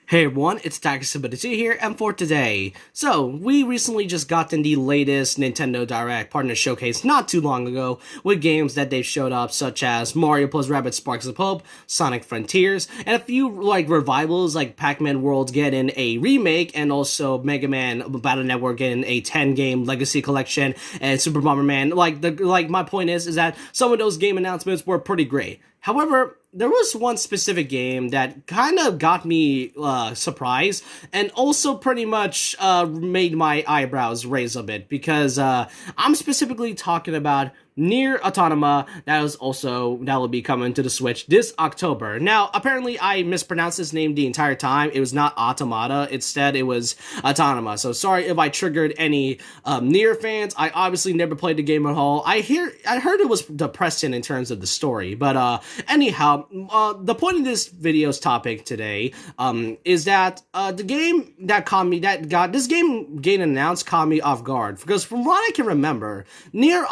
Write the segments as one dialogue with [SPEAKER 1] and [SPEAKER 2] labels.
[SPEAKER 1] Hey everyone, it's Takasubadity here, and for today, we recently just gotten the latest Nintendo Direct Partner Showcase not too long ago, with games that they've showed up such as Mario plus Rabbids Sparks of Hope, Sonic Frontiers, and a few revivals like Pac-Man World getting a remake, and also Mega Man Battle Network getting a 10-game Legacy Collection, and Super Bomberman. My point is that some of those game announcements were pretty great. However, there was one specific game that kind of got me surprised and also pretty much made my eyebrows raise a bit because I'm specifically talking about NieR Automata that will be coming to the Switch this October. Now, apparently I mispronounced his name the entire time. It was not Automata. Instead, it was Autonoma. So sorry if I triggered any NieR fans. I obviously never played the game at all. I heard it was depressing in terms of the story. But anyhow, the point of this video's topic today is that the game that caught me this game getting announced caught me off guard because from what I can remember, NieR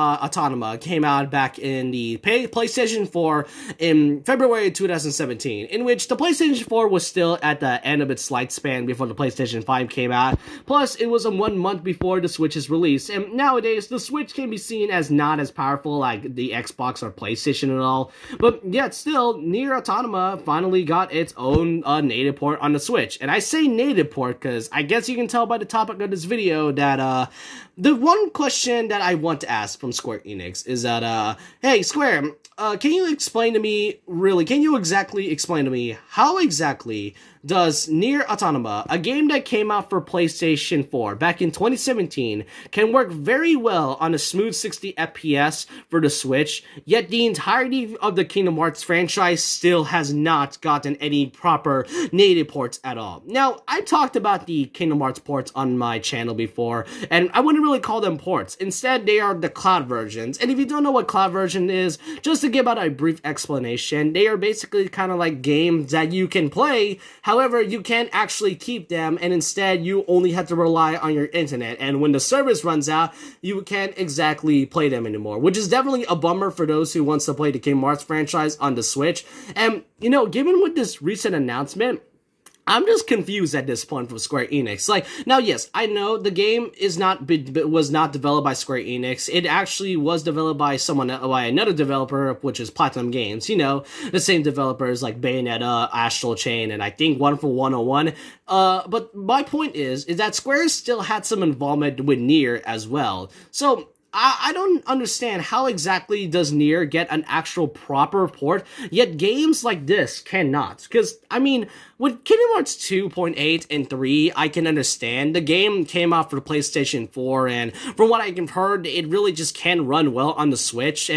[SPEAKER 1] Automata came out back in the PlayStation 4 in February 2017, in which the PlayStation 4 was still at the end of its lifespan before the PlayStation 5 came out. Plus, it was 1 month before the Switch's release, and nowadays the Switch can be seen as not as powerful like the Xbox or PlayStation at all. But yet still, NieR Automata finally got its own native port on the Switch. And I say native port because I guess you can tell by the topic of this video that the one question that I want to ask from Square Enix is that, hey, Square, can you exactly explain to me how exactly does NieR Automata, a game that came out for PlayStation 4 back in 2017, can work very well on a smooth 60 FPS for the Switch, yet the entirety of the Kingdom Hearts franchise still has not gotten any proper native ports at all? Now, I talked about the Kingdom Hearts ports on my channel before, and I wouldn't really call them ports. Instead, they are the cloud versions. And if you don't know what cloud version is, just to give out a brief explanation, they are basically kind of like games that you can play. However, you can't actually keep them, and instead you only have to rely on your internet. And when the service runs out, you can't exactly play them anymore, which is definitely a bummer for those who wants to play the Kingdom Hearts franchise on the Switch. And, given with this recent announcement, I'm just confused at this point from Square Enix. Now, yes, I know the game was not developed by Square Enix. It actually was developed by another developer, which is Platinum Games. The same developers like Bayonetta, Astral Chain, and I think Wonderful 101. But my point is that Square still had some involvement with NieR as well. So I don't understand how exactly does NieR get an actual proper port, yet games like this cannot. Because, with Kingdom Hearts 2.8 and 3, I can understand. The game came out for the PlayStation 4, and from what I have heard, it really just can run well on the Switch.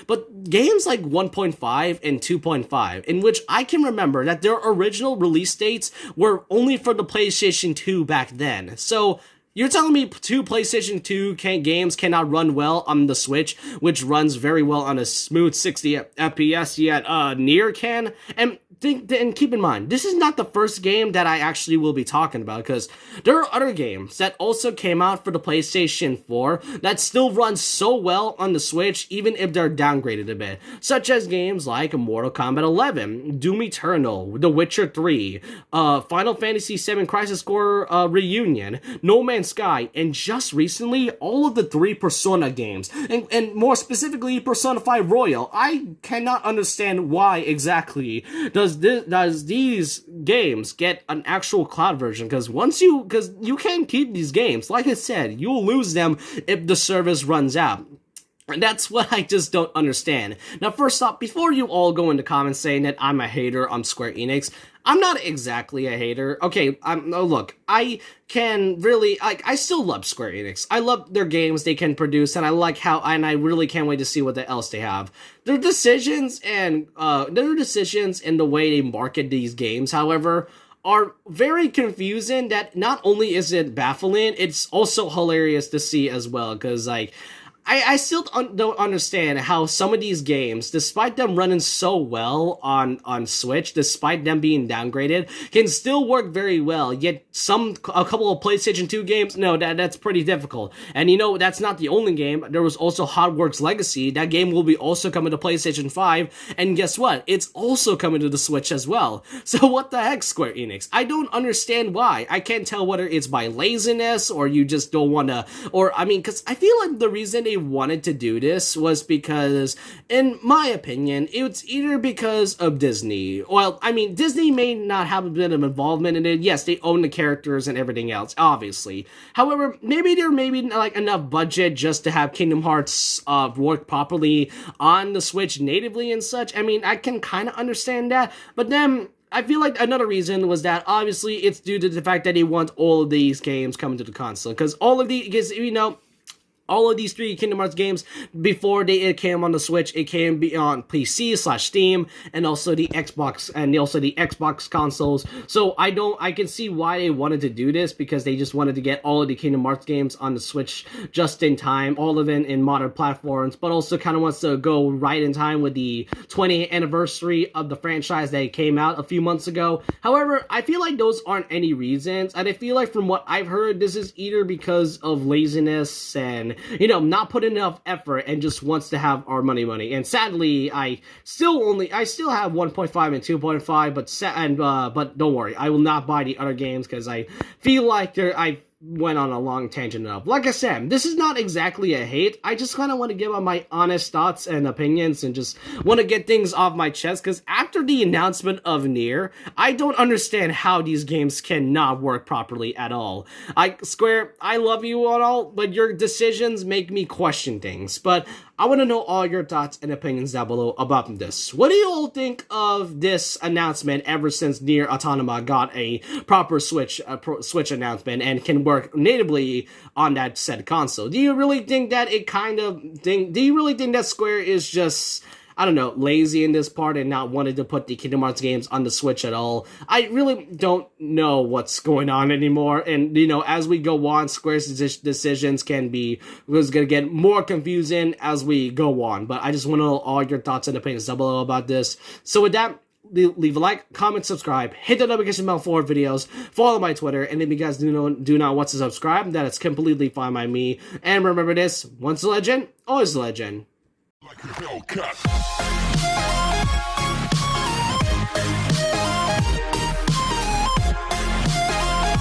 [SPEAKER 1] But games like 1.5 and 2.5, in which I can remember that their original release dates were only for the PlayStation 2 back then. So you're telling me two PlayStation 2 games cannot run well on the Switch, which runs very well on a smooth 60 FPS, yet NieR can? And keep in mind, this is not the first game that I actually will be talking about, because there are other games that also came out for the PlayStation 4 that still run so well on the Switch, even if they're downgraded a bit, such as games like Mortal Kombat 11, Doom Eternal, The Witcher 3, Final Fantasy VII Crisis Core Reunion, No Man's Sky, and just recently, all of the 3 Persona games, and more specifically, Persona 5 Royal. I cannot understand why exactly does these games get an actual cloud version, because you can't keep these games. Like I said, you'll lose them if the service runs out. And that's what I just don't understand. Now, first off, before you all go into comments saying that I'm a hater on Square Enix, I'm not exactly a hater. Okay, look, I still love Square Enix. I love their games they can produce, and I really can't wait to see what else they have. Their decisions and the way they market these games, however, are very confusing. That not only is it baffling, it's also hilarious to see as well, because I still don't understand how some of these games, despite them running so well on Switch, despite them being downgraded, can still work very well. Yet a couple of PlayStation 2 games, no, that's pretty difficult. And that's not the only game. There was also Hogwarts Legacy. That game will be also coming to PlayStation 5. And guess what? It's also coming to the Switch as well. So what the heck, Square Enix? I don't understand why. I can't tell whether it's by laziness or you just don't want to, or I mean, because I feel like the reason they wanted to do this was because, in my opinion, it's either because of Disney. Well, I mean, Disney may not have a bit of involvement in it. Yes, they own the characters and everything else, obviously. However, maybe there may be like enough budget just to have Kingdom Hearts work properly on the Switch natively and such. I mean, I can kind of understand that, but then I feel like another reason was that obviously it's due to the fact that they want all of these games coming to the console, because all of all of these three Kingdom Hearts games, before it came on the Switch, it came on PC/Steam, and also the Xbox consoles. So I can see why they wanted to do this, because they just wanted to get all of the Kingdom Hearts games on the Switch just in time, all of it in modern platforms, but also kind of wants to go right in time with the 20th anniversary of the franchise that came out a few months ago. However, I feel like those aren't any reasons, and I feel like from what I've heard, this is either because of laziness and not put enough effort and just wants to have our money. And sadly, I still have 1.5 and 2.5, but don't worry, I will not buy the other games because I feel like I went on a long tangent of. Like I said, this is not exactly a hate. I just kind of want to give out my honest thoughts and opinions and just want to get things off my chest, because after the announcement of NieR, I don't understand how these games cannot work properly at all. Square, I love you all, but your decisions make me question things. But I want to know all your thoughts and opinions down below about this. What do you all think of this announcement ever since NieR Automata got a proper Switch announcement and can work natively on that said console? Do you really think that do you really think that Square is just, I don't know, lazy in this part and not wanting to put the Kingdom Hearts games on the Switch at all? I really don't know what's going on anymore. And, as we go on, Square's decisions was going to get more confusing as we go on. But I just want to know all your thoughts and opinions down below about this. So with that, leave a like, comment, subscribe, hit the notification bell for videos, follow my Twitter, and if you guys do not want to subscribe, that is completely fine by me. And remember this, once a legend, always a legend. Like a Hellcat.